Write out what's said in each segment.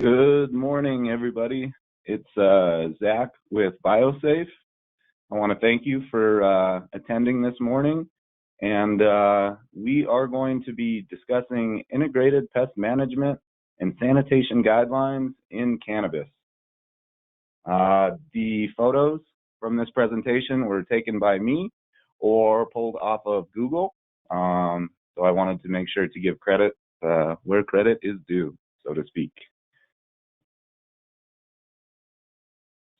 Good morning, everybody. It's Zach with BioSafe. I want to thank you for attending this morning, and we are going to be discussing integrated pest management and sanitation guidelines in cannabis. The photos from this presentation were taken by me or pulled off of Google, so I wanted to make sure to give credit where credit is due, so to speak.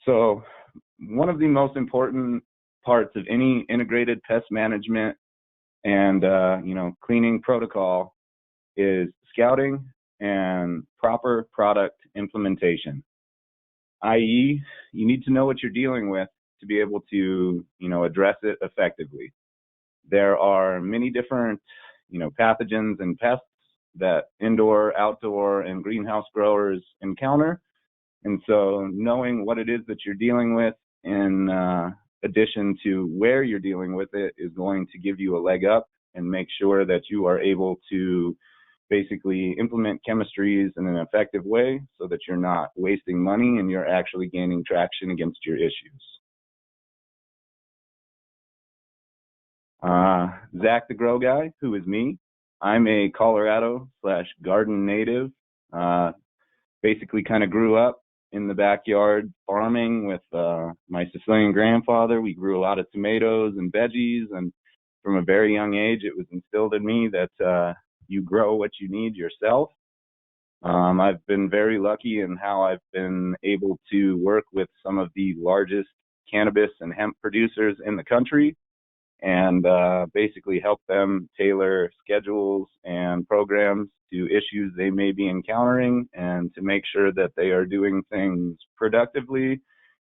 So one of the most important parts of any integrated pest management and cleaning protocol is scouting and proper product implementation, i.e., you need to know what you're dealing with to be able to address it effectively. There are many different pathogens and pests that indoor, outdoor, and greenhouse growers encounter. And so knowing what it is that you're dealing with in addition to where you're dealing with it is going to give you a leg up and make sure that you are able to basically implement chemistries in an effective way so that you're not wasting money and you're actually gaining traction against your issues. Zach the Grow Guy, who is me. I'm a Colorado/Garden native. Basically kind of grew up in the backyard farming with my Sicilian grandfather. We grew a lot of tomatoes and veggies, and from a very young age, it was instilled in me that you grow what you need yourself. I've been very lucky in how I've been able to work with some of the largest cannabis and hemp producers in the country and basically help them tailor schedules and programs to issues they may be encountering and to make sure that they are doing things productively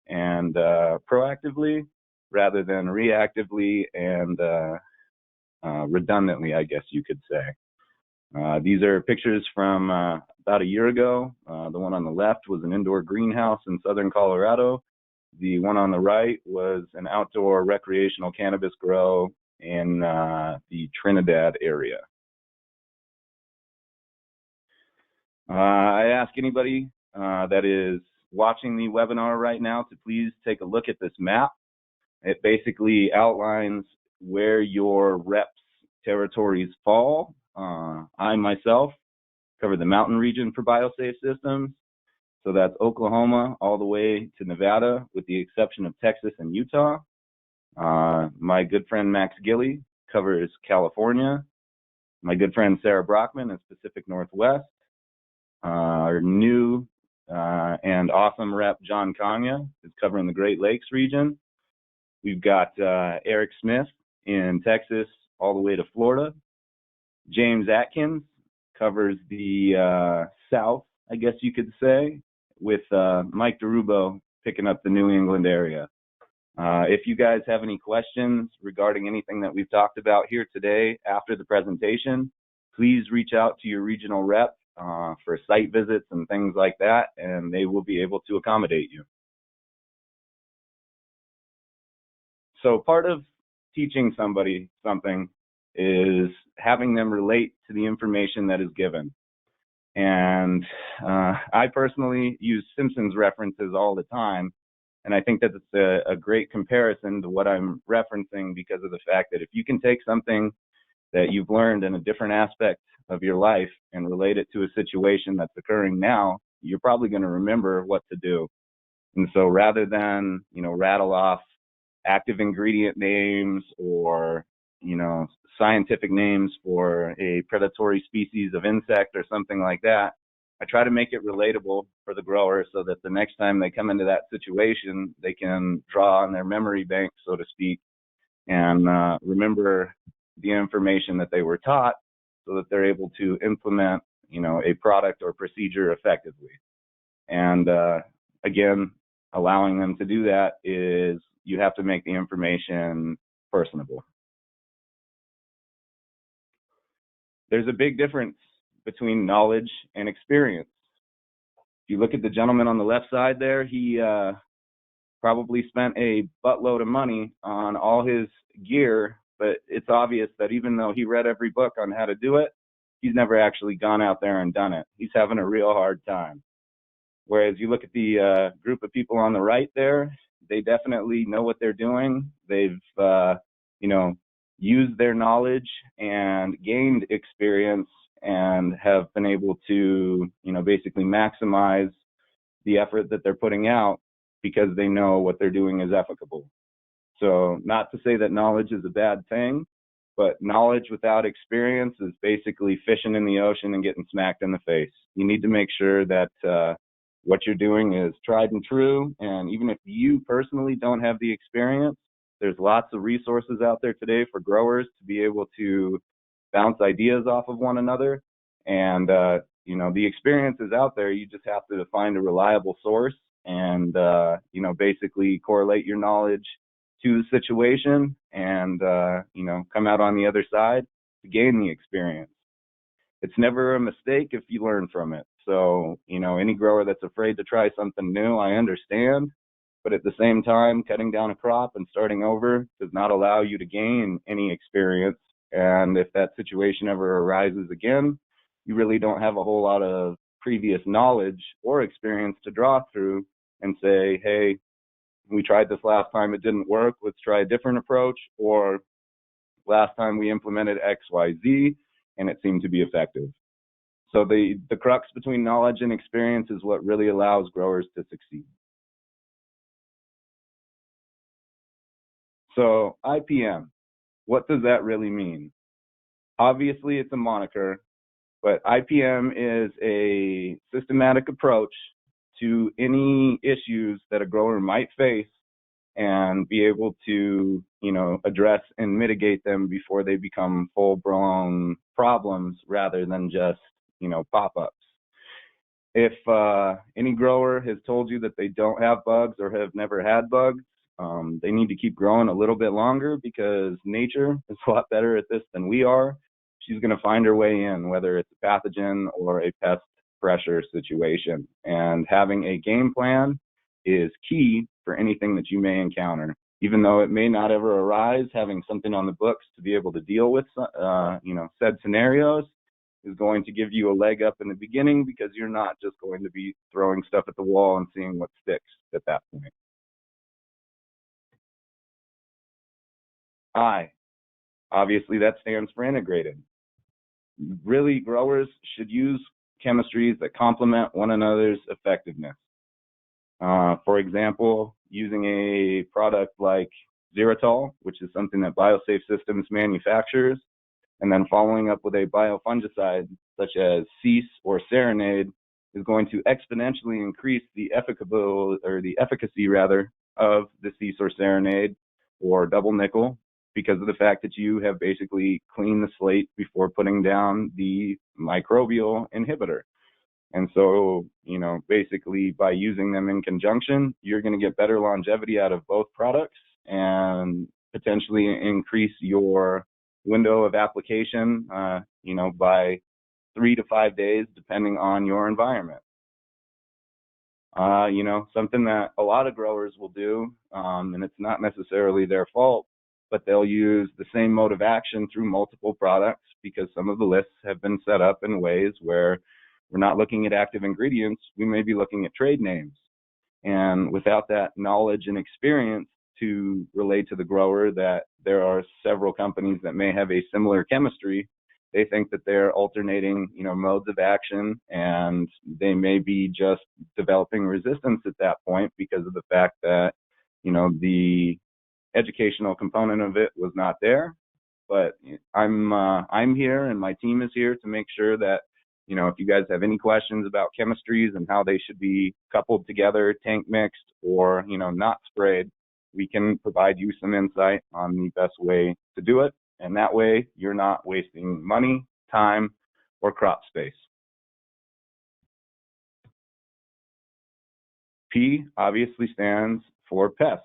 and proactively rather than reactively and redundantly, I guess you could say. These are pictures from about a year ago. The one on the left was an indoor greenhouse in southern Colorado. The one on the right was an outdoor recreational cannabis grow in the Trinidad area. I ask anybody that is watching the webinar right now to please take a look at this map. It basically outlines where your reps' territories fall. I myself cover the mountain region for BioSafe Systems. So that's Oklahoma all the way to Nevada, with the exception of Texas and Utah. My good friend Max Gilley covers California. My good friend Sarah Brockman is Pacific Northwest. Our new and awesome rep John Kanya is covering the Great Lakes region. We've got Eric Smith in Texas all the way to Florida. James Atkins covers the South, I guess you could say, with Mike DeRubo picking up the New England area. If you guys have any questions regarding anything that we've talked about here today after the presentation, please reach out to your regional rep for site visits and things like that, and they will be able to accommodate you. So part of teaching somebody something is having them relate to the information that is given. And I personally use Simpsons references all the time, and I think that it's a great comparison to what I'm referencing because of the fact that if you can take something that you've learned in a different aspect of your life and relate it to a situation that's occurring now, you're probably going to remember what to do. And so rather than, rattle off active ingredient names or, scientific names for a predatory species of insect or something like that, I try to make it relatable for the grower so that the next time they come into that situation, they can draw on their memory bank, so to speak, and remember the information that they were taught so that they're able to implement, a product or procedure effectively. And again, allowing them to do that is you have to make the information personable. There's a big difference between knowledge and experience. If you look at the gentleman on the left side there, he probably spent a buttload of money on all his gear, but it's obvious that even though he read every book on how to do it, he's never actually gone out there and done it. He's having a real hard time. Whereas you look at the group of people on the right there, they definitely know what they're doing. They've, you know, used their knowledge and gained experience and have been able to, you know, basically maximize the effort that they're putting out because they know what they're doing is efficable. So not to say that knowledge is a bad thing, but knowledge without experience is basically fishing in the ocean and getting smacked in the face. You need to make sure that what you're doing is tried and true. And even if you personally don't have the experience, there's lots of resources out there today for growers to be able to bounce ideas off of one another. And, you know, the experience is out there. You just have to find a reliable source and, you know, basically correlate your knowledge to the situation and, you know, come out on the other side to gain the experience. It's never a mistake if you learn from it. So, you know, any grower that's afraid to try something new, I understand. But at the same time, cutting down a crop and starting over does not allow you to gain any experience. And if that situation ever arises again, you really don't have a whole lot of previous knowledge or experience to draw through and say, hey, we tried this last time, it didn't work, let's try a different approach. Or last time we implemented XYZ and it seemed to be effective. So the crux between knowledge and experience is what really allows growers to succeed. So IPM, what does that really mean? Obviously, it's a moniker, but IPM is a systematic approach to any issues that a grower might face and be able to, you know, address and mitigate them before they become full-blown problems rather than just, you know, pop-ups. If any grower has told you that they don't have bugs or have never had bugs, they need to keep growing a little bit longer because nature is a lot better at this than we are. She's going to find her way in, whether it's a pathogen or a pest pressure situation. And having a game plan is key for anything that you may encounter. Even though it may not ever arise, having something on the books to be able to deal with, you know, said scenarios is going to give you a leg up in the beginning because you're not just going to be throwing stuff at the wall and seeing what sticks at that point. I, obviously that stands for integrated. Really, growers should use chemistries that complement one another's effectiveness. For example, using a product like Xeritol, which is something that BioSafe Systems manufactures, and then following up with a biofungicide such as Cease or Serenade is going to exponentially increase the efficacy rather of the Cease or Serenade or double nickel because of the fact that you have basically cleaned the slate before putting down the microbial inhibitor. And so, you know, basically by using them in conjunction, you're going to get better longevity out of both products and potentially increase your window of application, you know, by 3 to 5 days, depending on your environment. You know, something that a lot of growers will do, and it's not necessarily their fault, but they'll use the same mode of action through multiple products because some of the lists have been set up in ways where we're not looking at active ingredients, we may be looking at trade names. And without that knowledge and experience to relate to the grower that there are several companies that may have a similar chemistry, they think that they're alternating, you know, modes of action, and they may be just developing resistance at that point because of the fact that, you know, the educational component of it was not there. But I'm here and my team is here to make sure that, you know, if you guys have any questions about chemistries and how they should be coupled together, tank mixed, or, you know, not sprayed, we can provide you some insight on the best way to do it. And that way you're not wasting money, time, or crop space. P obviously stands for pest.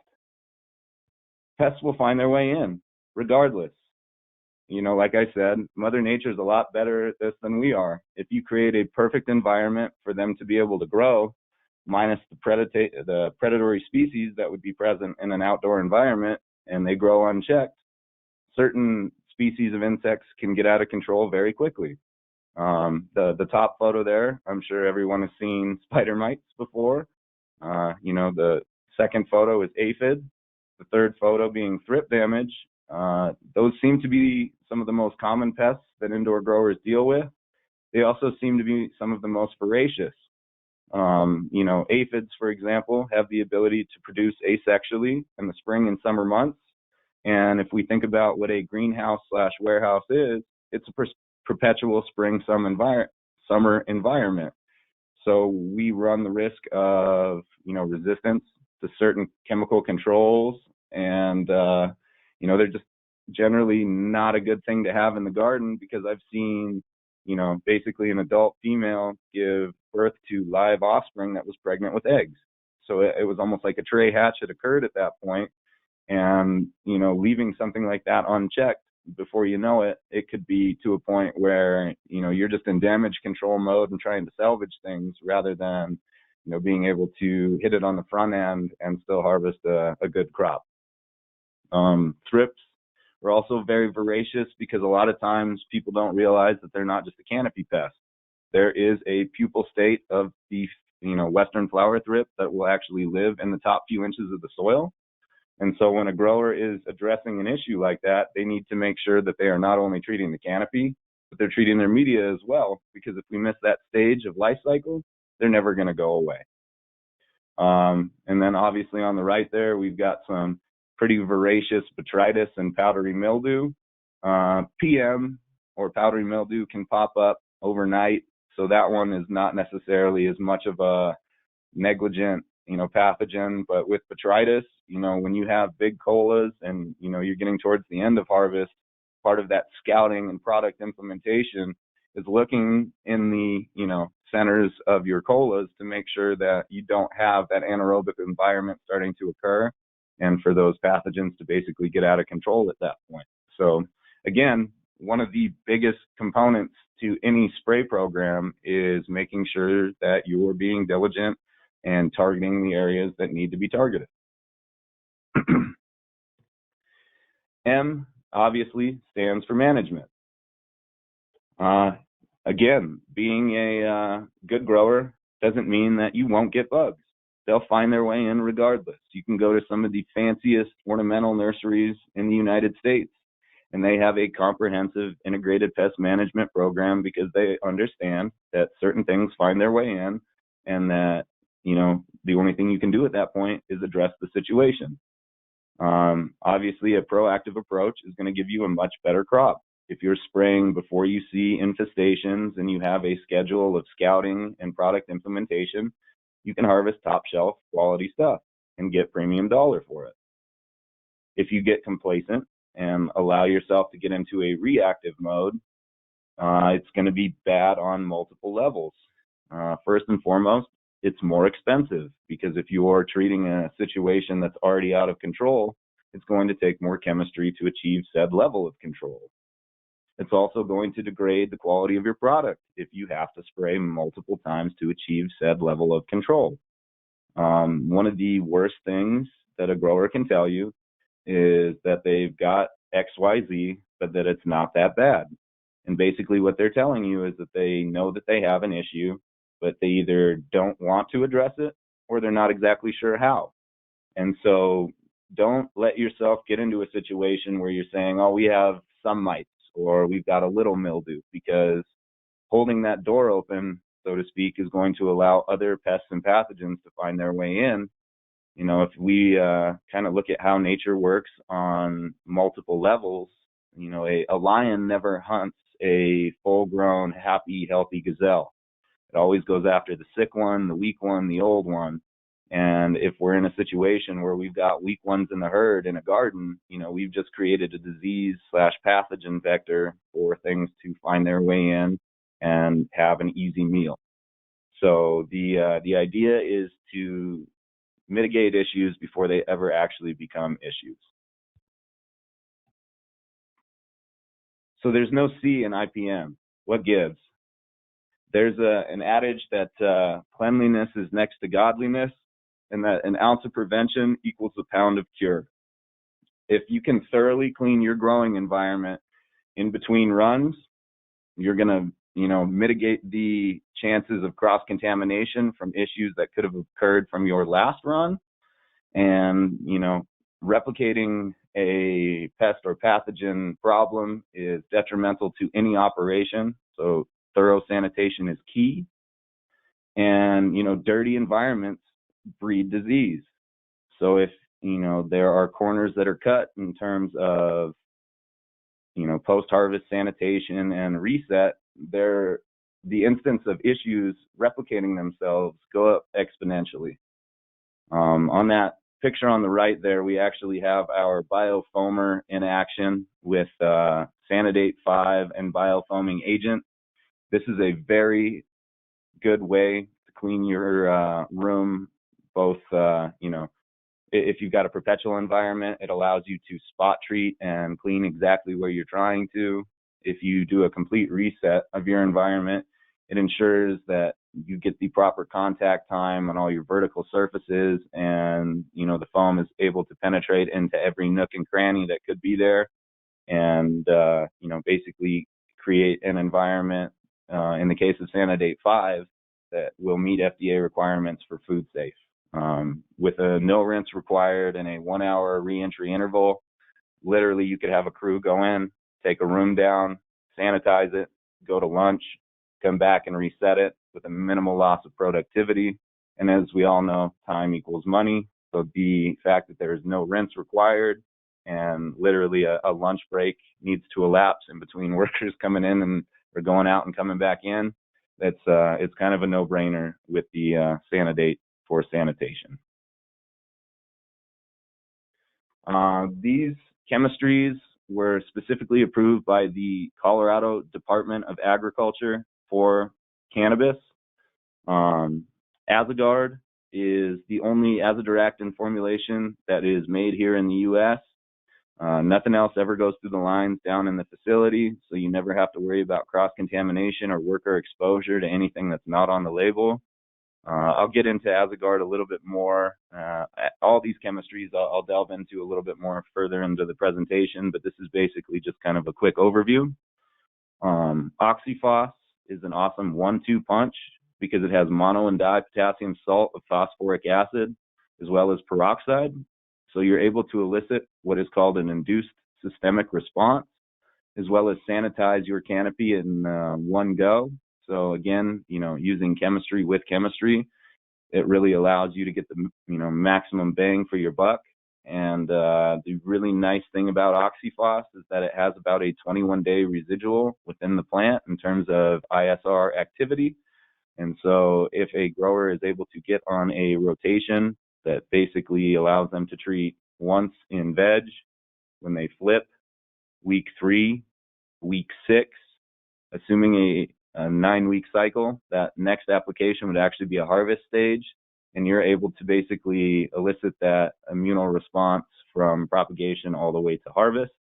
Pests will find their way in regardless. You know, like I said, Mother Nature is a lot better at this than we are. If you create a perfect environment for them to be able to grow, minus the predatory species that would be present in an outdoor environment, and they grow unchecked, certain species of insects can get out of control very quickly. The top photo there, I'm sure everyone has seen spider mites before. The second photo is aphid. The third photo being thrip damage. Those seem to be some of the most common pests that indoor growers deal with. They also seem to be some of the most voracious. Aphids, for example, have the ability to produce asexually in the spring and summer months. And if we think about what a greenhouse / warehouse is, it's a perpetual spring summer environment. So we run the risk of, resistance to certain chemical controls, and they're just generally not a good thing to have in the garden, because I've seen, basically an adult female give birth to live offspring that was pregnant with eggs. So it was almost like a tray hatch had occurred at that point, and leaving something like that unchecked, before you know it, it could be to a point where you're just in damage control mode and trying to salvage things, rather than being able to hit it on the front end and still harvest a good crop. Thrips are also very voracious, because a lot of times people don't realize that they're not just a canopy pest. There is a pupal state of the western flower thrip that will actually live in the top few inches of the soil. And so when a grower is addressing an issue like that, they need to make sure that they are not only treating the canopy, but they're treating their media as well, because if we miss that stage of life cycle, they're never going to go away. And then obviously on the right there, we've got some pretty voracious botrytis and powdery mildew. PM or powdery mildew can pop up overnight, so that one is not necessarily as much of a negligent pathogen. But with botrytis, when you have big colas and you're getting towards the end of harvest, part of that scouting and product implementation is looking in the centers of your colas to make sure that you don't have that anaerobic environment starting to occur, and for those pathogens to basically get out of control at that point. So again, one of the biggest components to any spray program is making sure that you're being diligent and targeting the areas that need to be targeted. M obviously stands for management. Again, being a good grower doesn't mean that you won't get bugs. They'll find their way in regardless. You can go to some of the fanciest ornamental nurseries in the United States, and they have a comprehensive integrated pest management program, because they understand that certain things find their way in, and that the only thing you can do at that point is address the situation. Obviously, a proactive approach is going to give you a much better crop. If you're spraying before you see infestations and you have a schedule of scouting and product implementation, you can harvest top shelf quality stuff and get premium dollar for it. If you get complacent and allow yourself to get into a reactive mode, it's going to be bad on multiple levels. First and foremost, it's more expensive, because if you're treating a situation that's already out of control, it's going to take more chemistry to achieve said level of control. It's also going to degrade the quality of your product if you have to spray multiple times to achieve said level of control. One of the worst things that a grower can tell you is that they've got XYZ, but that it's not that bad. And basically what they're telling you is that they know that they have an issue, but they either don't want to address it, or they're not exactly sure how. And so don't let yourself get into a situation where you're saying, oh, we have some mites, or we've got a little mildew, because holding that door open, so to speak, is going to allow other pests and pathogens to find their way in. If we kind of look at how nature works on multiple levels, a lion never hunts a full-grown, happy, healthy gazelle. It always goes after the sick one, the weak one, the old one. And if we're in a situation where we've got weak ones in the herd in a garden, we've just created a disease / pathogen vector for things to find their way in and have an easy meal. So the idea is to mitigate issues before they ever actually become issues. So there's no C in IPM. What gives? There's an adage that cleanliness is next to godliness, and that an ounce of prevention equals a pound of cure. If you can thoroughly clean your growing environment in between runs, you're going to mitigate the chances of cross-contamination from issues that could have occurred from your last run. And, replicating a pest or pathogen problem is detrimental to any operation. So thorough sanitation is key. And, dirty environments breed disease. So if, there are corners that are cut in terms of, post-harvest sanitation and reset, the instance of issues replicating themselves go up exponentially. On that picture on the right there, we actually have our biofoamer in action with Sanidate 5 and biofoaming agent. This is a very good way to clean your room, both, if you've got a perpetual environment, it allows you to spot treat and clean exactly where you're trying to. If you do a complete reset of your environment, it ensures that you get the proper contact time on all your vertical surfaces, and the foam is able to penetrate into every nook and cranny that could be there, and basically create an environment, in the case of Sanidate 5, that will meet FDA requirements for food safe. With a no rinse required and a 1 hour reentry interval, literally you could have a crew go in, take a room down, sanitize it, go to lunch, come back and reset it with a minimal loss of productivity. And as we all know, time equals money. So the fact that there is no rinse required and literally a lunch break needs to elapse in between workers coming in and or going out and coming back in, it's kind of a no-brainer with the Sanidate for sanitation. These chemistries were specifically approved by the Colorado Department of Agriculture for cannabis. Azogard is the only azadirachtin formulation that is made here in the U.S. Nothing else ever goes through the lines down in the facility, so you never have to worry about cross-contamination or worker exposure to anything that's not on the label. I'll get into Azogard a little bit more. All these chemistries I'll delve into a little bit more further into the presentation, but this is basically just kind of a quick overview. Oxyphos is an awesome 1-2 punch because it has mono and dipotassium salt of phosphoric acid as well as peroxide. So you're able to elicit what is called an induced systemic response, as well as sanitize your canopy in one go. So again, using chemistry with chemistry, it really allows you to get the maximum bang for your buck. And the really nice thing about Oxyphos is that it has about a 21-day residual within the plant in terms of ISR activity. And so if a grower is able to get on a rotation that basically allows them to treat once in veg, when they flip, week 3, week 6, assuming a 9-week cycle, that next application would actually be a harvest stage, and you're able to basically elicit that immunal response from propagation all the way to harvest.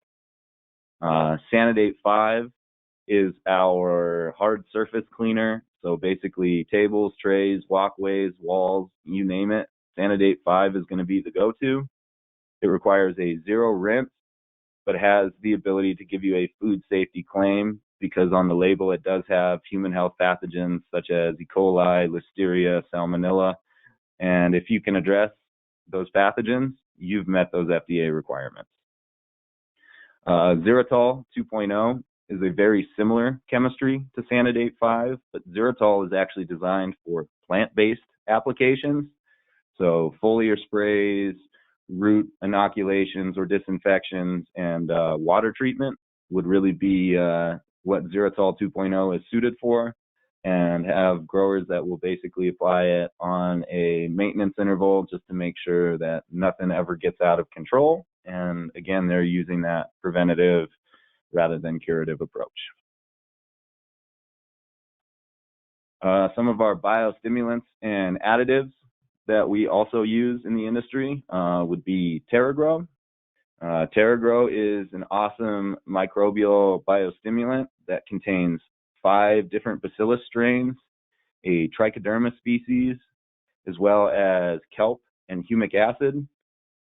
Sanidate 5 is our hard surface cleaner, so basically tables, trays, walkways, walls, you name it. Sanidate 5 is going to be the go-to. It requires a 0 rinse, but has the ability to give you a food safety claim because on the label it does have human health pathogens such as E. coli, Listeria, Salmonella. And if you can address those pathogens, you've met those FDA requirements. Xeritol 2.0 is a very similar chemistry to Sanidate 5, but Xeritol is actually designed for plant-based applications. So foliar sprays, root inoculations or disinfections, and water treatment would really be what Xeritol 2.0 is suited for, and have growers that will basically apply it on a maintenance interval just to make sure that nothing ever gets out of control. And again, they're using that preventative rather than curative approach. Some of our biostimulants and additives that we also use in the industry would be TerraGrow. TerraGrow is an awesome microbial biostimulant that contains 5 different bacillus strains, a trichoderma species, as well as kelp and humic acid.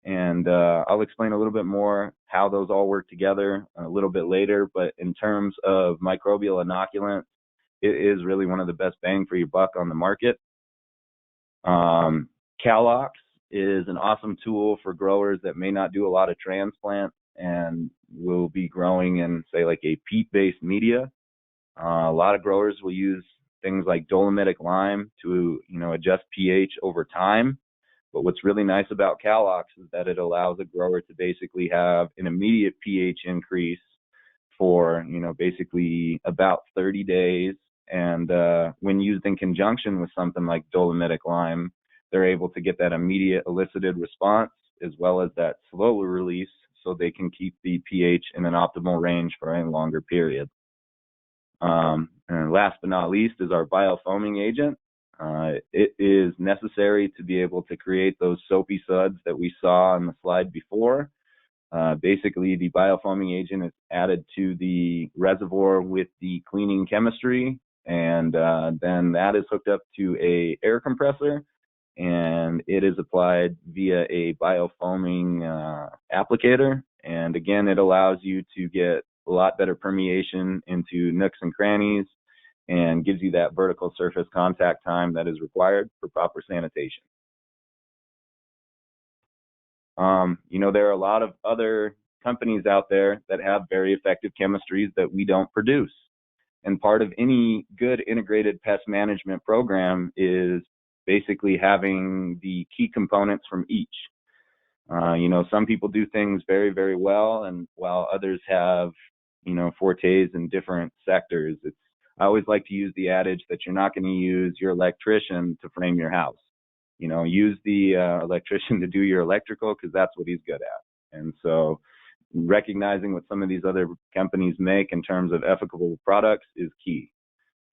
And I'll explain a little bit more how those all work together a little bit later. But in terms of microbial inoculants, it is really one of the best bang for your buck on the market. Calox is an awesome tool for growers that may not do a lot of transplant and will be growing in, say, like a peat-based media. A lot of growers will use things like dolomitic lime to, adjust pH over time. But what's really nice about Calox is that it allows a grower to basically have an immediate pH increase for, basically about 30 days. And when used in conjunction with something like dolomitic lime, they're able to get that immediate elicited response as well as that slower release, so they can keep the pH in an optimal range for a longer period. And last but not least is our biofoaming agent. It is necessary to be able to create those soapy suds that we saw on the slide before. Basically, the biofoaming agent is added to the reservoir with the cleaning chemistry, and then that is hooked up to a air compressor, and it is applied via a biofoaming applicator. And again, it allows you to get a lot better permeation into nooks and crannies and gives you that vertical surface contact time that is required for proper sanitation. There are a lot of other companies out there that have very effective chemistries that we don't produce. And part of any good integrated pest management program is basically having the key components from each. Some people do things very, very well, and while others have, fortes in different sectors. I always like to use the adage that you're not going to use your electrician to frame your house. Use the electrician to do your electrical, because that's what he's good at. And so recognizing what some of these other companies make in terms of ethical products is key.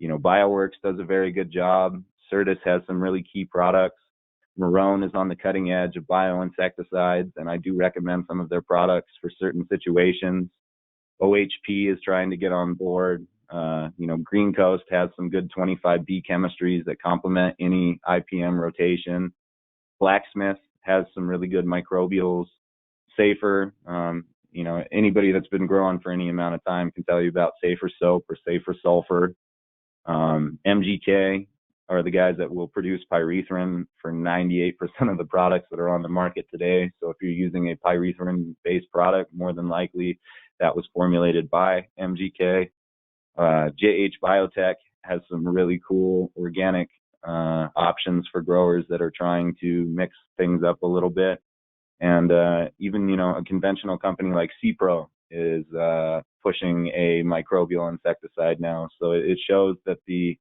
BioWorks does a very good job. Certus has some really key products. Marone is on the cutting edge of bioinsecticides, and I do recommend some of their products for certain situations. OHP is trying to get on board. Green Coast has some good 25B chemistries that complement any IPM rotation. Blacksmith has some really good microbials. Safer, anybody that's been growing for any amount of time can tell you about Safer Soap or Safer Sulfur. MGK are the guys that will produce pyrethrin for 98% of the products that are on the market today. So if you're using a pyrethrin-based product, more than likely that was formulated by MGK. JH Biotech has some really cool organic options for growers that are trying to mix things up a little bit. And even, a conventional company like CPRO is pushing a microbial insecticide now. So it shows that the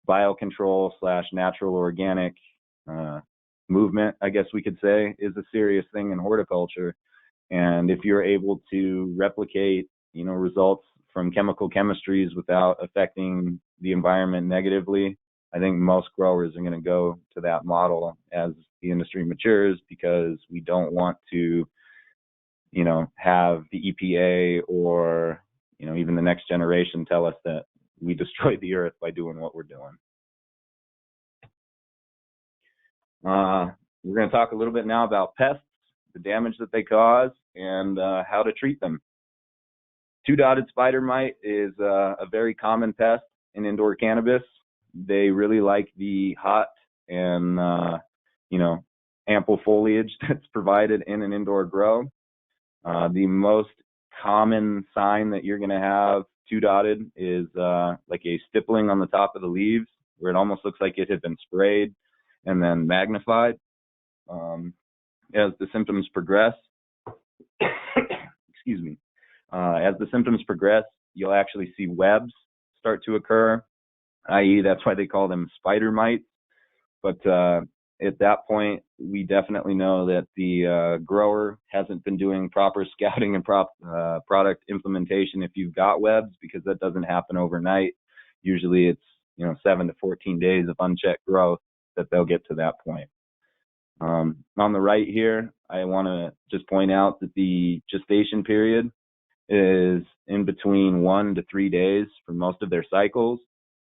biocontrol / natural organic movement, I guess we could say, is a serious thing in horticulture. And if you're able to replicate, results from chemical chemistries without affecting the environment negatively, I think most growers are going to go to that model as the industry matures, because we don't want to, have the EPA or, even the next generation tell us that we destroyed the earth by doing what we're doing. We're going to talk a little bit now about pests, the damage that they cause, and how to treat them. Two-dotted spider mite is a very common pest in indoor cannabis. They really like the hot and, ample foliage that's provided in an indoor grow. The most common sign that you're going to have two-dotted is like a stippling on the top of the leaves, where it almost looks like it had been sprayed and then magnified. As the symptoms progress, excuse me, as the symptoms progress, you'll actually see webs start to occur, i.e. that's why they call them spider mites. But at that point, we definitely know that the grower hasn't been doing proper scouting and product implementation if you've got webs, because that doesn't happen overnight. Usually it's 7 to 14 days of unchecked growth that they'll get to that point. On the right here, I want to just point out that the gestation period is in between 1 to 3 days for most of their cycles.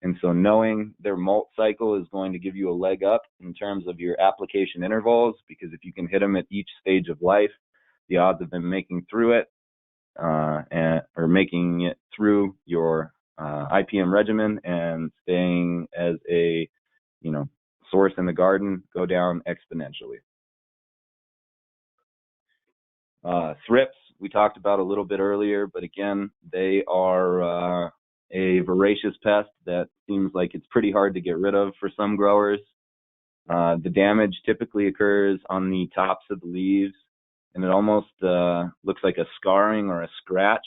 And so knowing their molt cycle is going to give you a leg up in terms of your application intervals, because if you can hit them at each stage of life, the odds of them making through it or making it through your IPM regimen and staying as a, source in the garden go down exponentially. Thrips, we talked about a little bit earlier, but again, they are a voracious pest that seems like it's pretty hard to get rid of for some growers. The damage typically occurs on the tops of the leaves, and it almost looks like a scarring or a scratch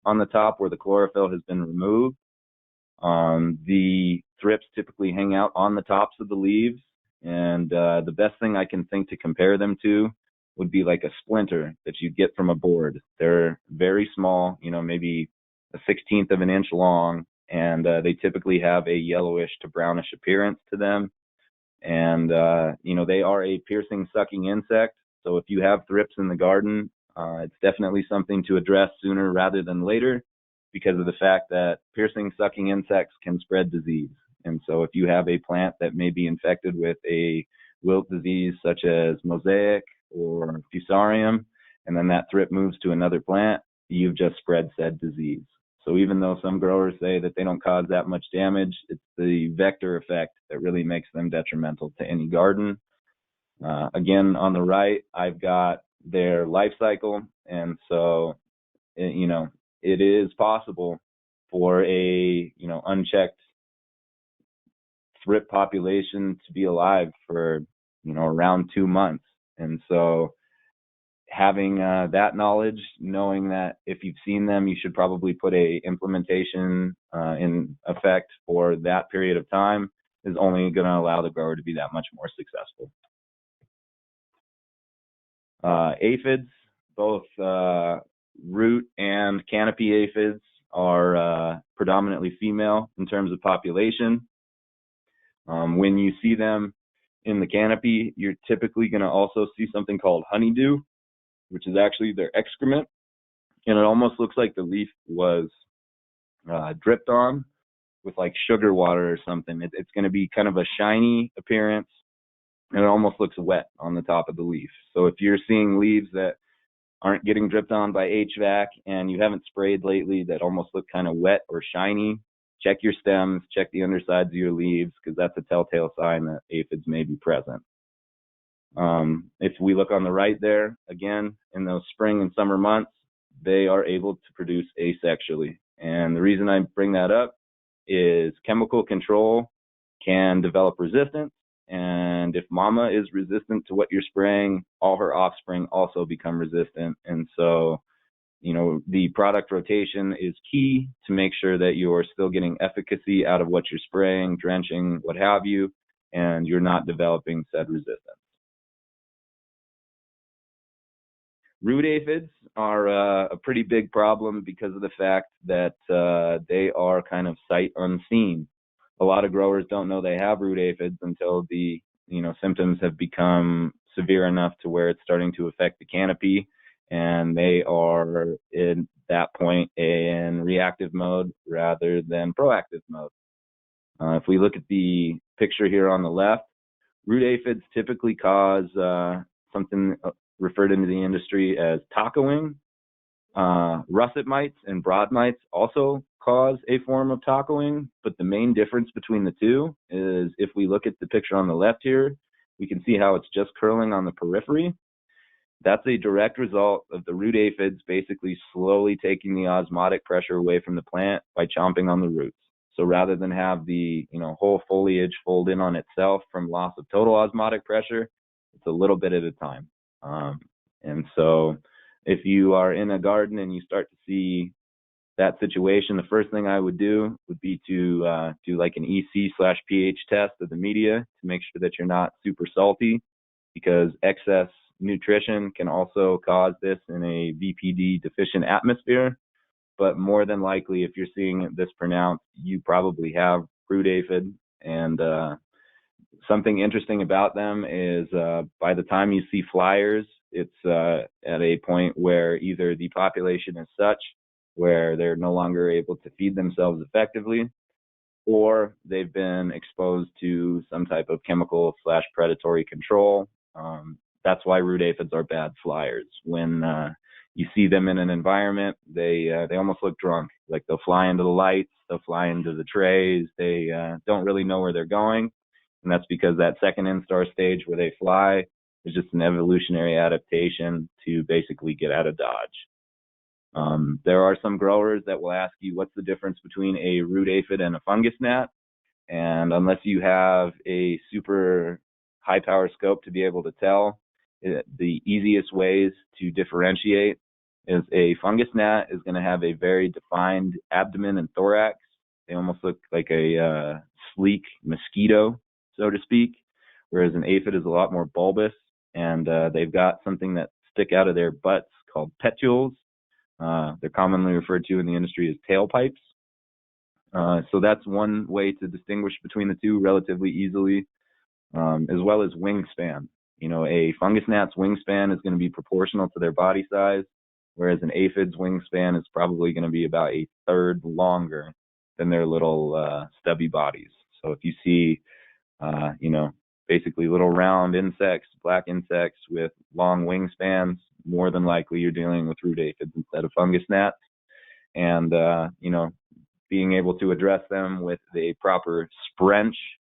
on the top where the chlorophyll has been removed. The thrips typically hang out on the tops of the leaves, and the best thing I can think to compare them to would be like a splinter that you get from a board. They're very small, maybe a 1/16 of an inch long, and they typically have a yellowish to brownish appearance to them. And, they are a piercing sucking insect. So if you have thrips in the garden, it's definitely something to address sooner rather than later, because of the fact that piercing sucking insects can spread disease. And so if you have a plant that may be infected with a wilt disease such as mosaic or fusarium, and then that thrip moves to another plant, you've just spread said disease. So even though some growers say that they don't cause that much damage, it's the vector effect that really makes them detrimental to any garden. Again, on the right, I've got their life cycle. And so, it is possible for a, unchecked thrip population to be alive for, around 2 months. And so having that knowledge, knowing that if you've seen them, you should probably put a implementation in effect for that period of time, is only going to allow the grower to be that much more successful. Aphids, both root and canopy aphids, are predominantly female in terms of population. When you see them in the canopy, you're typically going to also see something called honeydew, which is actually their excrement. And it almost looks like the leaf was dripped on with like sugar water or something. It's going to be kind of a shiny appearance, and it almost looks wet on the top of the leaf. So if you're seeing leaves that aren't getting dripped on by HVAC and you haven't sprayed lately that almost look kind of wet or shiny, check your stems, check the undersides of your leaves, because that's a telltale sign that aphids may be present. If we look on the right there, again, in those spring and summer months, they are able to produce asexually. And the reason I bring that up is chemical control can develop resistance. And if mama is resistant to what you're spraying, all her offspring also become resistant. And so, the product rotation is key to make sure that you're still getting efficacy out of what you're spraying, drenching, what have you, and you're not developing said resistance. Root aphids are a pretty big problem because of the fact that they are kind of sight unseen. A lot of growers don't know they have root aphids until the symptoms have become severe enough to where it's starting to affect the canopy, and they are in that point in reactive mode rather than proactive mode. If we look at the picture here on the left, root aphids typically cause something referred into the industry as tacoing. Russet mites and broad mites also cause a form of tacoing, but the main difference between the two is if we look at the picture on the left here, we can see how it's just curling on the periphery. That's a direct result of the root aphids basically slowly taking the osmotic pressure away from the plant by chomping on the roots. So rather than have the whole foliage fold in on itself from loss of total osmotic pressure, it's a little bit at a time. And so if you are in a garden and you start to see that situation, the first thing I would do would be to do like an EC/pH test of the media to make sure that you're not super salty, because excess nutrition can also cause this in a VPD deficient atmosphere. But more than likely, if you're seeing it this pronounced, you probably have root aphid. And something interesting about them is by the time you see flyers, it's at a point where either the population is such where they're no longer able to feed themselves effectively, or they've been exposed to some type of chemical/predatory control. That's why root aphids are bad flyers. When you see them in an environment, they almost look drunk. Like they'll fly into the lights, they'll fly into the trays. They don't really know where they're going, and that's because that second instar stage where they fly is just an evolutionary adaptation to basically get out of dodge. There are some growers that will ask you what's the difference between a root aphid and a fungus gnat, and unless you have a super high power scope to be able to tell, the easiest ways to differentiate is a fungus gnat is going to have a very defined abdomen and thorax. They almost look like a sleek mosquito, so to speak, whereas an aphid is a lot more bulbous, and they've got something that stick out of their butts called petules. They're commonly referred to in the industry as tailpipes. So that's one way to distinguish between the two relatively easily, as well as wingspan. A fungus gnat's wingspan is going to be proportional to their body size, whereas an aphid's wingspan is probably going to be about a third longer than their little stubby bodies. So if you see, basically little round insects, black insects with long wingspans, more than likely you're dealing with root aphids instead of fungus gnats. And, being able to address them with a proper sprench,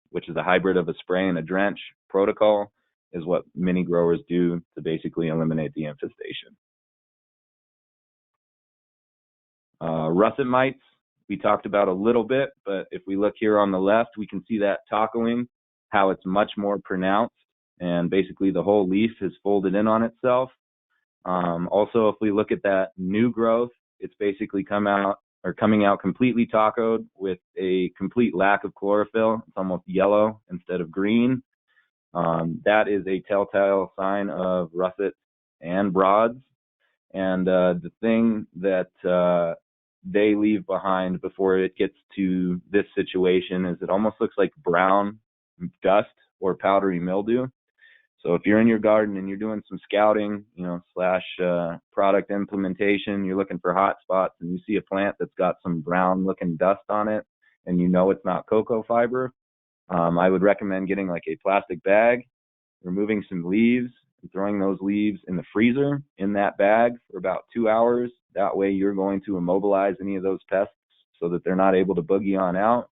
which is a hybrid of a spray and a drench protocol, is what many growers do to basically eliminate the infestation. Russet mites, we talked about a little bit, but if we look here on the left, we can see that tacoing, how it's much more pronounced, and basically the whole leaf is folded in on itself. Also, if we look at that new growth, it's basically coming out completely tacoed with a complete lack of chlorophyll. It's almost yellow instead of green. That is a telltale sign of russets and broads. And the thing that they leave behind before it gets to this situation is it almost looks like brown dust or powdery mildew. So if you're in your garden and you're doing some scouting, slash product implementation, you're looking for hot spots and you see a plant that's got some brown looking dust on it and it's not cocoa fiber, I would recommend getting like a plastic bag, removing some leaves, and throwing those leaves in the freezer in that bag for about 2 hours. That way you're going to immobilize any of those pests so that they're not able to boogie on out.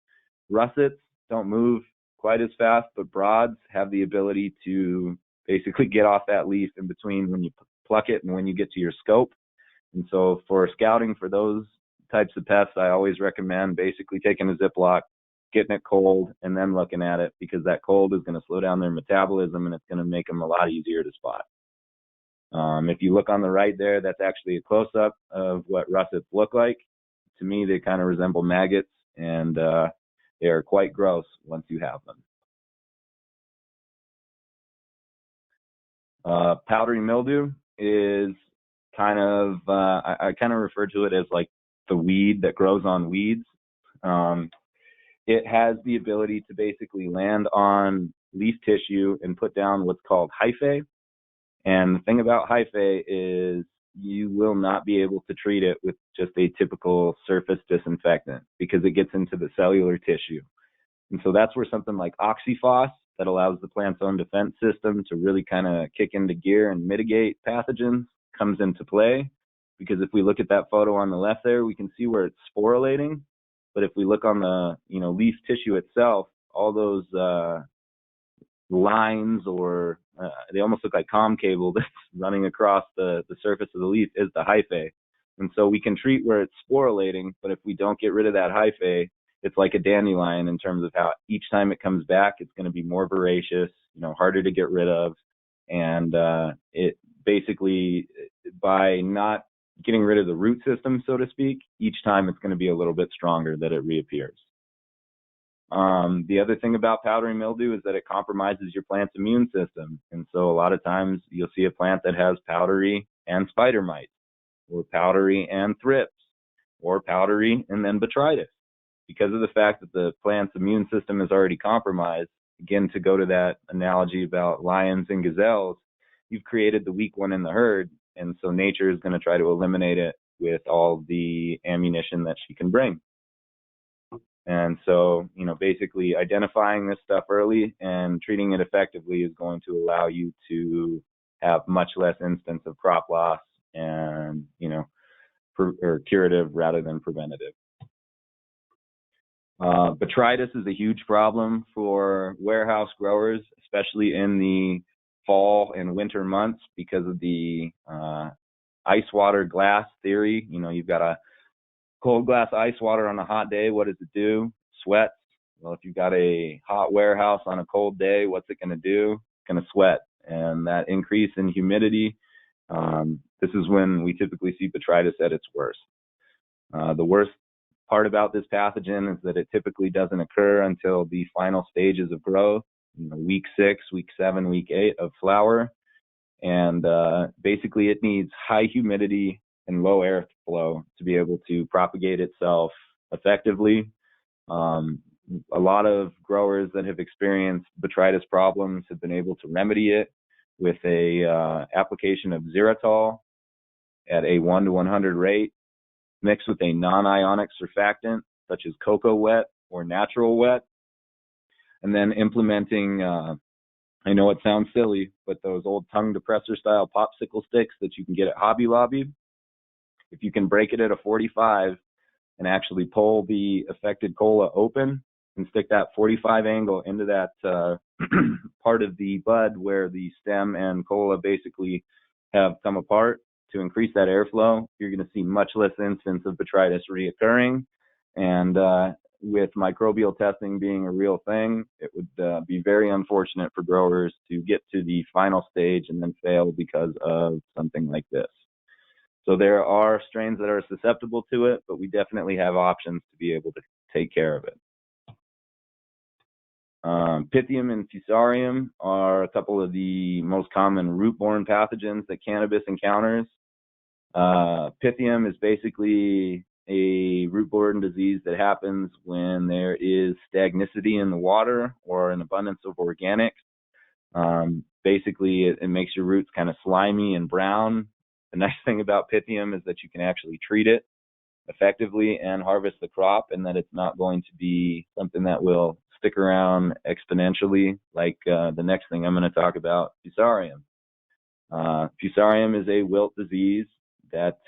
Russets don't move quite as fast, but broads have the ability to basically get off that leaf in between when you pluck it and when you get to your scope. And so for scouting for those types of pests, I always recommend basically taking a Ziploc, getting it cold, and then looking at it, because that cold is going to slow down their metabolism and it's going to make them a lot easier to spot. If you look on the right there, that's actually a close-up of what russets look like. To me, they kind of resemble maggots, and they are quite gross once you have them. Powdery mildew is kind of, I kind of refer to it as like the weed that grows on weeds. It has the ability to basically land on leaf tissue and put down what's called hyphae. And the thing about hyphae is you will not be able to treat it with just a typical surface disinfectant because it gets into the cellular tissue. And so that's where something like oxyphos, that allows the plant's own defense system to really kind of kick into gear and mitigate pathogens, comes into play. Because if we look at that photo on the left there, we can see where it's sporulating. But if we look on the leaf tissue itself, all those lines, or they almost look like comm cable that's running across the surface of the leaf, is the hyphae. And so we can treat where it's sporulating, but if we don't get rid of that hyphae, it's like a dandelion in terms of how each time it comes back, it's going to be more voracious, harder to get rid of. And it basically, by not getting rid of the root system, so to speak, each time it's going to be a little bit stronger that it reappears. The other thing about powdery mildew is that it compromises your plant's immune system. And so a lot of times you'll see a plant that has powdery and spider mites, or powdery and thrips, or powdery and then botrytis. Because of the fact that the plant's immune system is already compromised, again, to go to that analogy about lions and gazelles, you've created the weak one in the herd, and so nature is going to try to eliminate it with all the ammunition that she can bring. And so, basically identifying this stuff early and treating it effectively is going to allow you to have much less instance of crop loss and, or curative rather than preventative. Botrytis is a huge problem for warehouse growers, especially in the fall and winter months because of the ice water glass theory. You've got a cold glass ice water on a hot day. What does it do? Sweats. Well, if you've got a hot warehouse on a cold day, what's it going to do? It's going to sweat. And that increase in humidity, this is when we typically see botrytis at its worst. The worst part about this pathogen is that it typically doesn't occur until the final stages of growth, week 6, week 7, week 8 of flower. And basically it needs high humidity and low airflow to be able to propagate itself effectively. A lot of growers that have experienced botrytis problems have been able to remedy it with a application of xylitol at a 1 to 100 rate, mixed with a non-ionic surfactant such as cocoa wet or natural wet, and then implementing, I know it sounds silly, but those old tongue depressor style popsicle sticks that you can get at Hobby Lobby, if you can break it at a 45 and actually pull the affected cola open and stick that 45 angle into that part of the bud where the stem and cola basically have come apart to increase that airflow, you're going to see much less incidence of botrytis reoccurring. And with microbial testing being a real thing, it would be very unfortunate for growers to get to the final stage and then fail because of something like this. So there are strains that are susceptible to it, but we definitely have options to be able to take care of it. Pythium and Fusarium are a couple of the most common root-borne pathogens that cannabis encounters. Pythium is basically a root-borne disease that happens when there is stagnicity in the water or an abundance of organics. Basically, it makes your roots kind of slimy and brown. The nice thing about Pythium is that you can actually treat it effectively and harvest the crop, and that it's not going to be something that will stick around exponentially like the next thing I'm going to talk about, Fusarium. Fusarium is a wilt disease that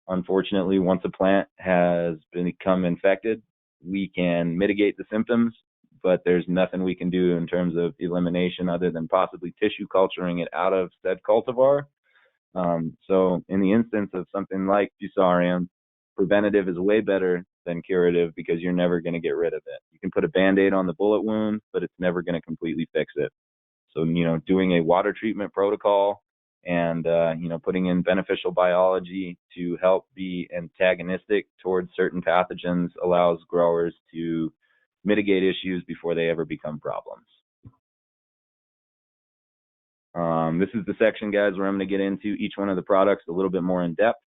unfortunately, once a plant has become infected, we can mitigate the symptoms, but there's nothing we can do in terms of elimination other than possibly tissue culturing it out of said cultivar. So in the instance of something like Fusarium, preventative is way better than curative because you're never going to get rid of it. You can put a Band-Aid on the bullet wound, but it's never going to completely fix it. So, doing a water treatment protocol and, putting in beneficial biology to help be antagonistic towards certain pathogens allows growers to mitigate issues before they ever become problems. This is the section, guys, where I'm going to get into each one of the products a little bit more in depth.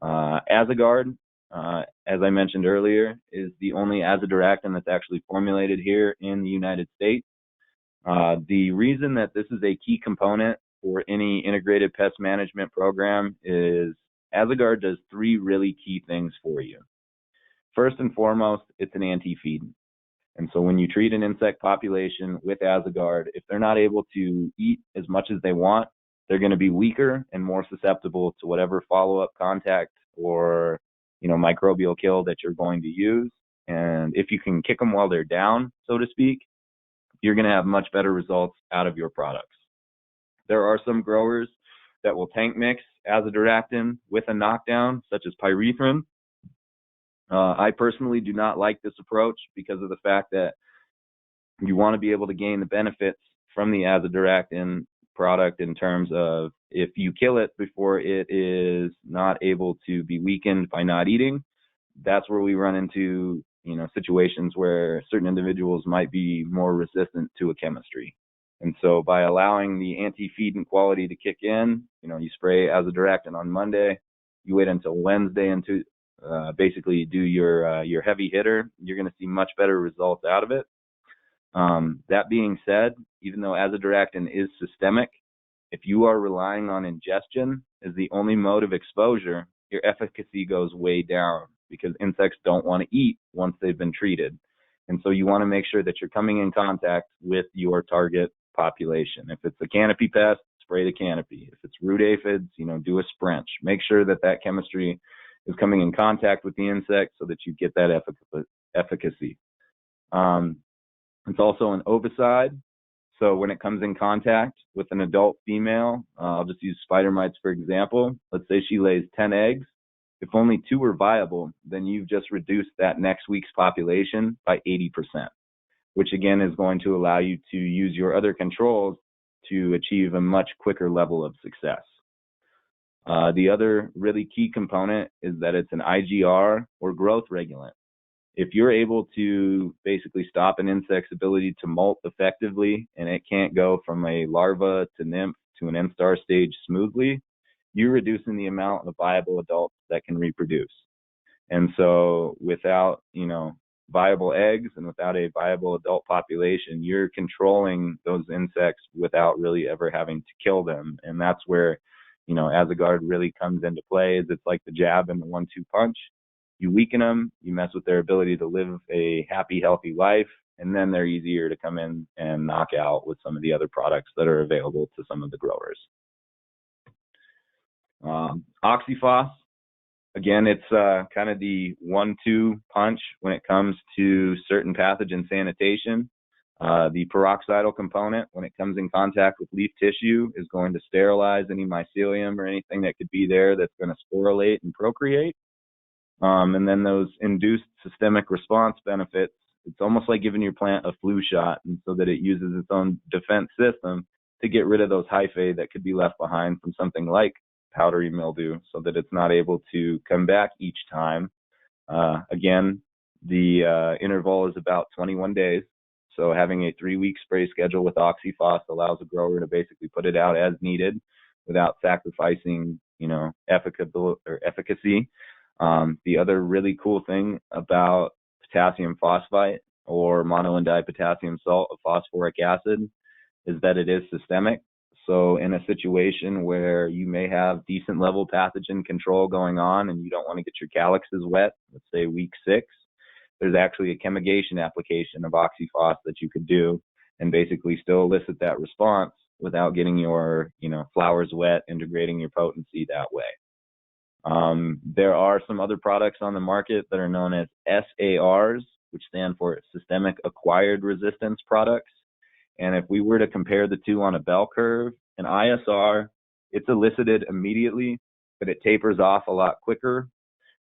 Azagard, as I mentioned earlier, is the only azadirachtin that's actually formulated here in the United States. The reason that this is a key component for any integrated pest management program is Azagard does 3 really key things for you. First and foremost, it's an anti-feed. And so when you treat an insect population with Azagard, if they're not able to eat as much as they want, they're going to be weaker and more susceptible to whatever follow-up contact or, microbial kill that you're going to use. And if you can kick them while they're down, so to speak, you're going to have much better results out of your products. There are some growers that will tank mix azadirachtin with a knockdown, such as pyrethrin. I personally do not like this approach because of the fact that you want to be able to gain the benefits from the azadirachtin product in terms of if you kill it before it is not able to be weakened by not eating, that's where we run into situations where certain individuals might be more resistant to a chemistry. And so by allowing the anti-feedant quality to kick in, you spray azadirachtin on Monday, you wait until Wednesday and to basically do your heavy hitter, you're going to see much better results out of it. That being said, even though azadirachtin is systemic, if you are relying on ingestion as the only mode of exposure, your efficacy goes way down because insects don't want to eat once they've been treated. And so you want to make sure that you're coming in contact with your target population. If it's a canopy pest, spray the canopy. If it's root aphids, do a sprinch. Make sure that that chemistry is coming in contact with the insect so that you get that efficacy. It's also an ovicide. So when it comes in contact with an adult female, I'll just use spider mites for example. Let's say she lays 10 eggs. If only 2 are viable, then you've just reduced that next week's population by 80%, which again is going to allow you to use your other controls to achieve a much quicker level of success. The other really key component is that it's an IGR or growth regulant. If you're able to basically stop an insect's ability to molt effectively and it can't go from a larva to nymph to an instar stage smoothly, you're reducing the amount of viable adults that can reproduce. And so without, viable eggs and without a viable adult population, you're controlling those insects without really ever having to kill them. And that's where, Asgard really comes into play. Is it's like the jab and the 1-2 punch. You weaken them, you mess with their ability to live a happy, healthy life, and then they're easier to come in and knock out with some of the other products that are available to some of the growers. Oxyphos, again, it's kind of the 1-2 punch when it comes to certain pathogen sanitation. The peroxidal component, when it comes in contact with leaf tissue, is going to sterilize any mycelium or anything that could be there that's going to sporulate and procreate. And then those induced systemic response benefits, it's almost like giving your plant a flu shot, and so that it uses its own defense system to get rid of those hyphae that could be left behind from something like powdery mildew, so that it's not able to come back each time. Again, the interval is about 21 days. So having a 3-week spray schedule with Oxyphos allows a grower to basically put it out as needed without sacrificing, efficacy. The other really cool thing about potassium phosphite or mono and dipotassium salt of phosphoric acid is that it is systemic. So in a situation where you may have decent level pathogen control going on and you don't want to get your calyxes wet, let's say week 6, there's actually a chemigation application of Oxyphos that you could do and basically still elicit that response without getting your, flowers wet and degrading your potency that way. There are some other products on the market that are known as SARs, which stand for Systemic Acquired Resistance Products. And if we were to compare the two on a bell curve, an ISR, it's elicited immediately, but it tapers off a lot quicker,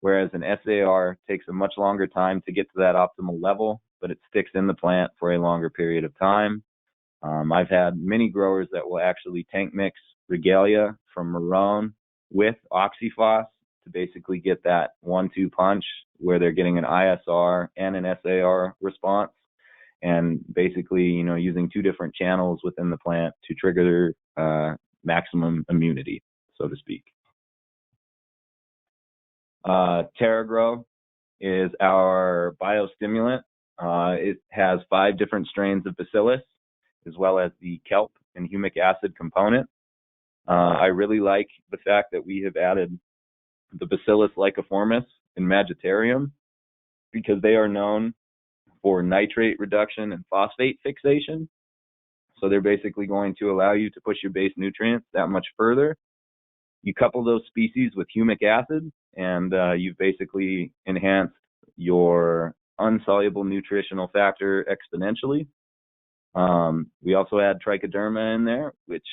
whereas an SAR takes a much longer time to get to that optimal level, but it sticks in the plant for a longer period of time. I've had many growers that will actually tank mix Regalia from Marone with Oxyphos to basically get that 1-2 punch where they're getting an ISR and an SAR response, and basically, using 2 different channels within the plant to trigger maximum immunity, so to speak. TerraGrow is our biostimulant. It has 5 different strains of bacillus, as well as the kelp and humic acid component. I really like the fact that we have added the Bacillus lycoformis and Maggitarium, because they are known for nitrate reduction and phosphate fixation. So they're basically going to allow you to push your base nutrients that much further. You couple those species with humic acid, and you've basically enhanced your unsoluble nutritional factor exponentially. We also add trichoderma in there, which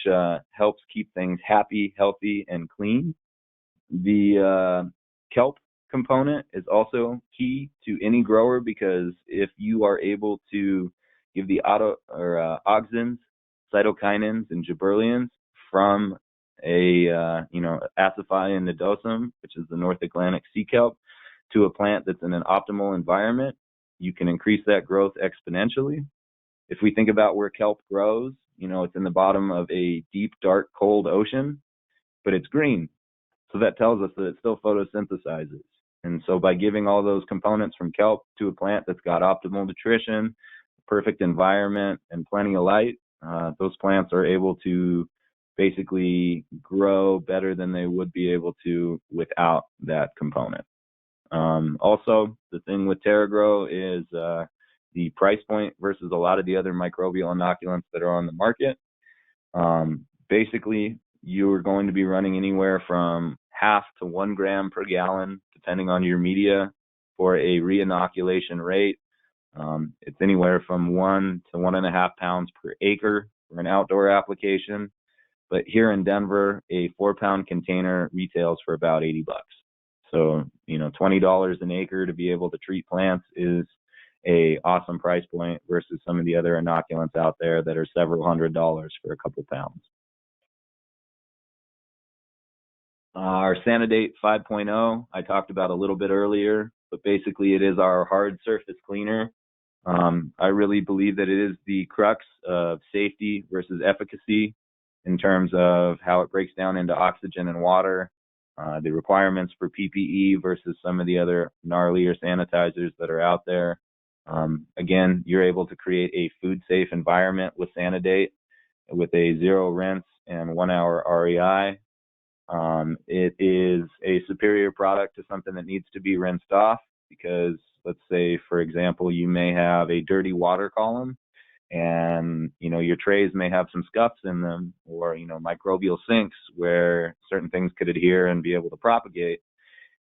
helps keep things happy, healthy, and clean. The kelp component is also key to any grower, because if you are able to give the auxins, cytokinins, and gibberellins from a Asaphia nodosum, which is the North Atlantic sea kelp, to a plant that's in an optimal environment, you can increase that growth exponentially. If we think about where kelp grows, it's in the bottom of a deep, dark, cold ocean, but it's green. So that tells us that it still photosynthesizes. And so by giving all those components from kelp to a plant that's got optimal nutrition, perfect environment, and plenty of light, those plants are able to basically grow better than they would be able to without that component. Also, the thing with TerraGrow is the price point versus a lot of the other microbial inoculants that are on the market. Basically, you're going to be running anywhere from half to 1 gram per gallon, depending on your media, for a re-inoculation rate. It's anywhere from 1 to 1.5 pounds per acre for an outdoor application. But here in Denver, a 4-pound container retails for about $80. So, $20 an acre to be able to treat plants is a awesome price point versus some of the other inoculants out there that are several $100s for a couple pounds. Our Sanidate 5.0, I talked about a little bit earlier, but basically it is our hard surface cleaner. I really believe that it is the crux of safety versus efficacy in terms of how it breaks down into oxygen and water, the requirements for PPE versus some of the other gnarlier sanitizers that are out there. Again, you're able to create a food-safe environment with Sanidate with a 0 rinse and 1 hour REI. It is a superior product to something that needs to be rinsed off because, let's say, for example, you may have a dirty water column and, your trays may have some scuffs in them or, microbial sinks where certain things could adhere and be able to propagate.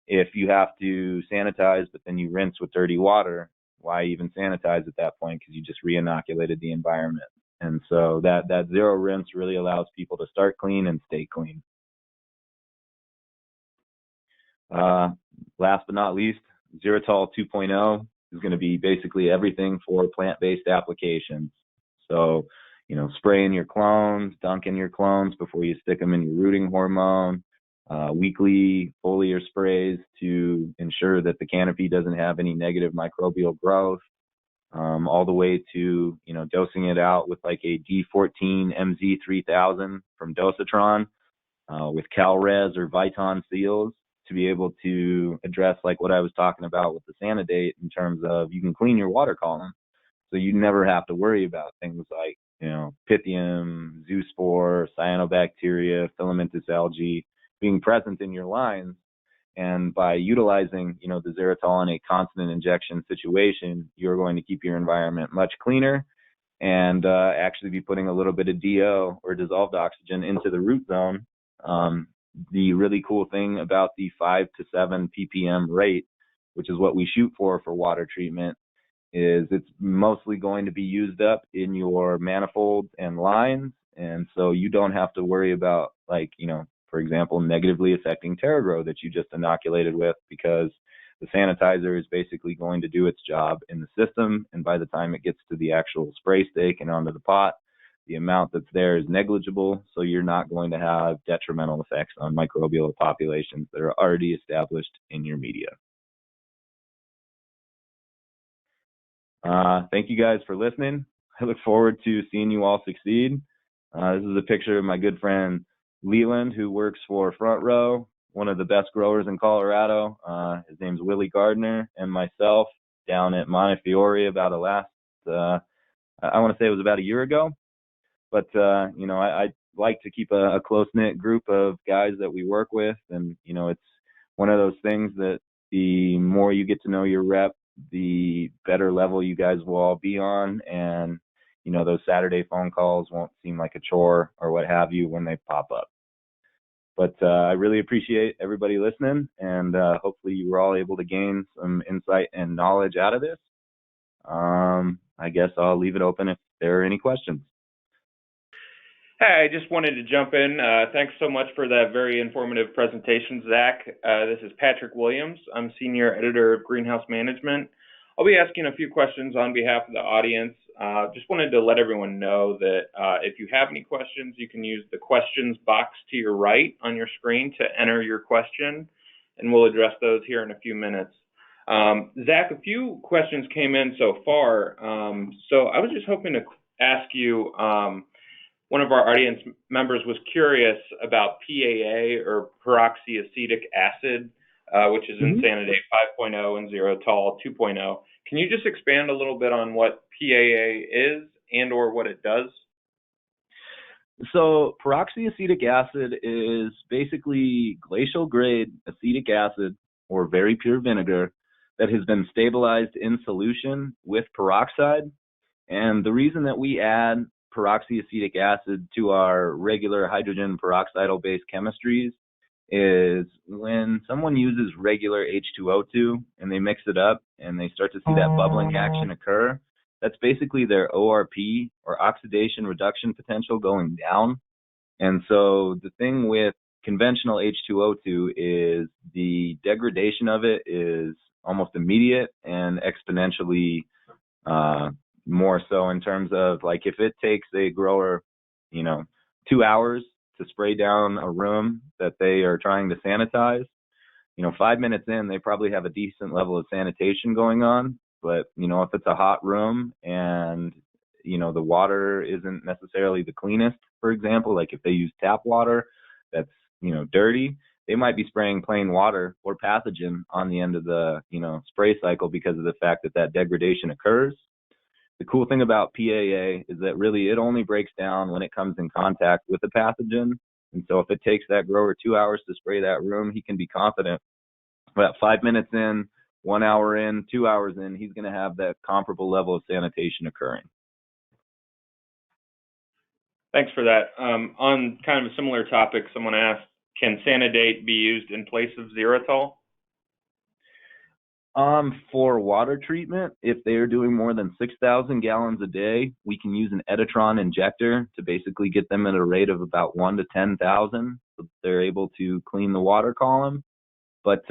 If you have to sanitize, but then you rinse with dirty water, why even sanitize at that point? Because you just re-inoculated the environment. And so that 0 rinse really allows people to start clean and stay clean. Last but not least, Xeritol 2.0 is going to be basically everything for plant-based applications. So, spraying your clones, dunking your clones before you stick them in your rooting hormone, weekly foliar sprays to ensure that the canopy doesn't have any negative microbial growth, all the way to, dosing it out with like a D14 MZ3000 from Dosatron with CalRes or Viton seals to be able to address like what I was talking about with the Sanidate in terms of you can clean your water column. So you never have to worry about things like, Pythium, zoospore, cyanobacteria, filamentous algae being present in your lines. And by utilizing, the Xeritol in a constant injection situation, you're going to keep your environment much cleaner and actually be putting a little bit of DO or dissolved oxygen into the root zone. The really cool thing about the 5 to 7 ppm rate, which is what we shoot for water treatment, is it's mostly going to be used up in your manifolds and lines. And so you don't have to worry about, like, for example, negatively affecting TerraGrow that you just inoculated with, because the sanitizer is basically going to do its job in the system. And by the time it gets to the actual spray stake and onto the pot, the amount that's there is negligible. So you're not going to have detrimental effects on microbial populations that are already established in your media. Thank you guys for listening. I look forward to seeing you all succeed. This is a picture of my good friend Leland, who works for Front Row, one of the best growers in Colorado. His name's Willie Gardner, and myself down at Montefiore about I want to say it was about a year ago. But, I like to keep a close-knit group of guys that we work with. And, it's one of those things that the more you get to know your rep, the better level you guys will all be on. And, those Saturday phone calls won't seem like a chore or what have you when they pop up. But I really appreciate everybody listening, and hopefully you were all able to gain some insight and knowledge out of this. I guess I'll leave it open if there are any questions. Hey, I just wanted to jump in. Thanks so much for that very informative presentation, Zach. This is Patrick Williams. I'm Senior Editor of Greenhouse Management. I'll be asking a few questions on behalf of the audience. Just wanted to let everyone know that if you have any questions, you can use the questions box to your right on your screen to enter your question, and we'll address those here in a few minutes. Zach, a few questions came in so far. So I was just hoping to ask you, one of our audience members was curious about PAA, or peroxyacetic acid, which is in Sanidate 5.0 and Xeritol 2.0. Can you just expand a little bit on what PAA is and or what it does? So peroxyacetic acid is basically glacial grade acetic acid or very pure vinegar that has been stabilized in solution with peroxide. And the reason that we add peroxyacetic acid to our regular hydrogen peroxidal-based chemistries is when someone uses regular H2O2 and they mix it up and they start to see that bubbling action occur, that's basically their ORP, or oxidation reduction potential, going down. And so the thing with conventional H2O2 is the degradation of it is almost immediate and exponentially more so, in terms of, like, if it takes a grower, 2 hours to spray down a room that they are trying to sanitize, 5 minutes in, they probably have a decent level of sanitation going on. But, if it's a hot room and, the water isn't necessarily the cleanest, for example, like if they use tap water that's, dirty, they might be spraying plain water or pathogen on the end of the, spray cycle, because of the fact that that degradation occurs. The cool thing about PAA is that really it only breaks down when it comes in contact with the pathogen. And so if it takes that grower 2 hours to spray that room, he can be confident that 5 minutes in, 1 hour in, 2 hours in, he's going to have that comparable level of sanitation occurring. Thanks for that. On kind of a similar topic, someone asked, can Sanidate be used in place of xylitol? For water treatment, if they are doing more than 6,000 gallons a day, we can use an Editron injector to basically get them at a rate of about 1 to 10,000. So they're able to clean the water column. But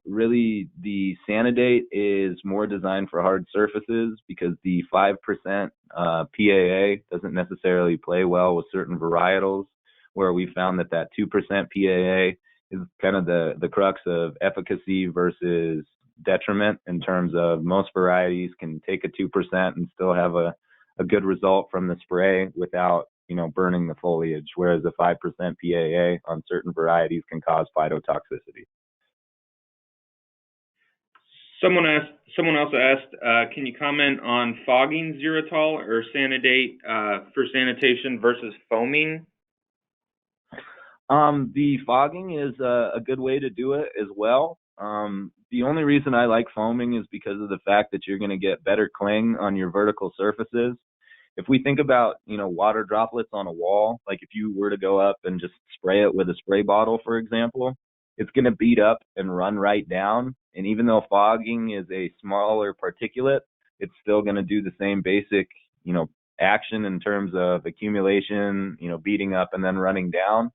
really, the Sanidate is more designed for hard surfaces, because the 5% PAA doesn't necessarily play well with certain varietals, where we found that 2% PAA is kind of the crux of efficacy versus detriment, in terms of most varieties can take a 2% and still have a good result from the spray without burning the foliage, whereas a 5% PAA on certain varieties can cause phytotoxicity. Someone else asked, can you comment on fogging xylitol or Sanidate for sanitation versus foaming? The fogging is a good way to do it as well. The only reason I like foaming is because of the fact that you're going to get better cling on your vertical surfaces. If we think about, water droplets on a wall, like if you were to go up and just spray it with a spray bottle, for example, it's going to beat up and run right down. And even though fogging is a smaller particulate, it's still going to do the same basic, action in terms of accumulation, beating up and then running down.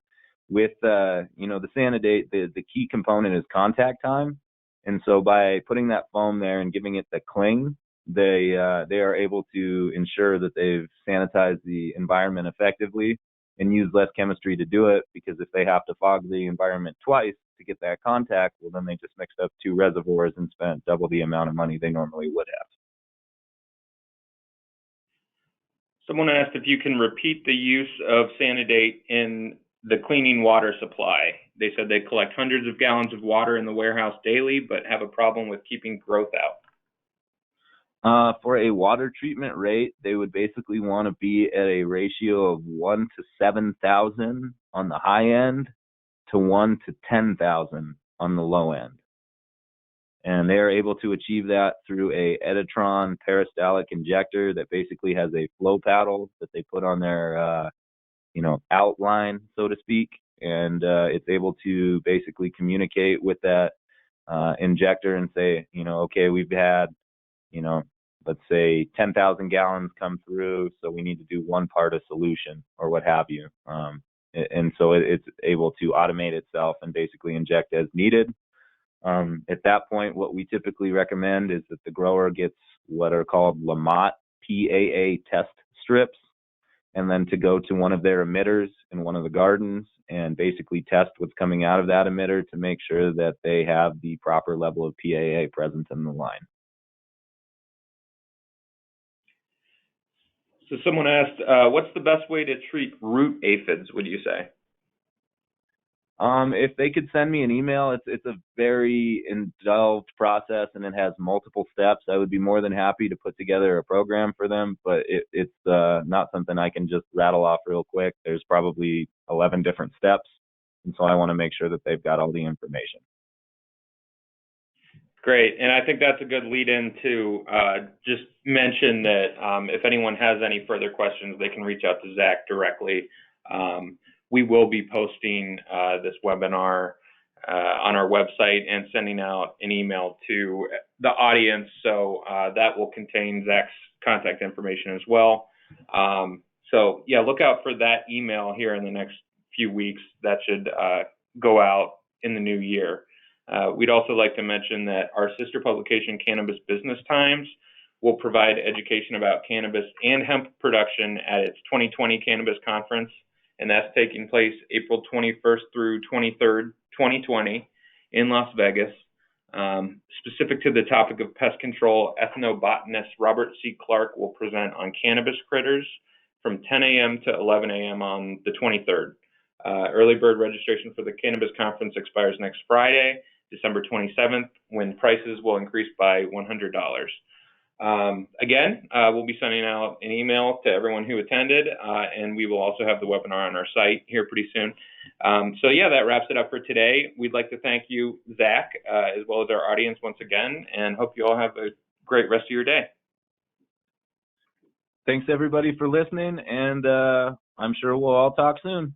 With, the Sanidate, the key component is contact time. And so by putting that foam there and giving it the cling, they are able to ensure that they've sanitized the environment effectively and use less chemistry to do it, because if they have to fog the environment twice to get that contact, well, then they just mixed up 2 reservoirs and spent double the amount of money they normally would have. Someone asked if you can repeat the use of Sanidate in the cleaning water supply. They said they collect hundreds of gallons of water in the warehouse daily, but have a problem with keeping growth out. For a water treatment rate, they would basically want to be at a ratio of 1 to 7,000 on the high end to 1 to 10,000 on the low end. And they are able to achieve that through a Editron peristaltic injector that basically has a flow paddle that they put on their outline, so to speak, and it's able to basically communicate with that injector and say, okay, we've had, let's say 10,000 gallons come through, so we need to do 1 part of solution or what have you. And so it's able to automate itself and basically inject as needed. At that point, what we typically recommend is that the grower gets what are called Lamotte PAA test strips, and then to go to one of their emitters in one of the gardens and basically test what's coming out of that emitter to make sure that they have the proper level of PAA present in the line. So someone asked, what's the best way to treat root aphids, would you say? If they could send me an email, it's a very involved process and it has multiple steps. I would be more than happy to put together a program for them, but it's not something I can just rattle off real quick. There's probably 11 different steps, and so I want to make sure that they've got all the information. Great. And I think that's a good lead in to just mention that if anyone has any further questions, they can reach out to Zach directly. We will be posting this webinar on our website and sending out an email to the audience. So that will contain Zach's contact information as well. So yeah, look out for that email here in the next few weeks. That should go out in the new year. We'd also like to mention that our sister publication, Cannabis Business Times, will provide education about cannabis and hemp production at its 2020 Cannabis Conference, and that's taking place April 21st through 23rd, 2020 in Las Vegas. Specific to the topic of pest control, ethnobotanist Robert C. Clark will present on cannabis critters from 10 a.m. to 11 a.m. on the 23rd. Early bird registration for the Cannabis Conference expires next Friday, December 27th, when prices will increase by $100. Again, we'll be sending out an email to everyone who attended, and we will also have the webinar on our site here pretty soon. So yeah, that wraps it up for today. We'd like to thank you, Zach, as well as our audience once again, and hope you all have a great rest of your day. Thanks everybody for listening, and I'm sure we'll all talk soon.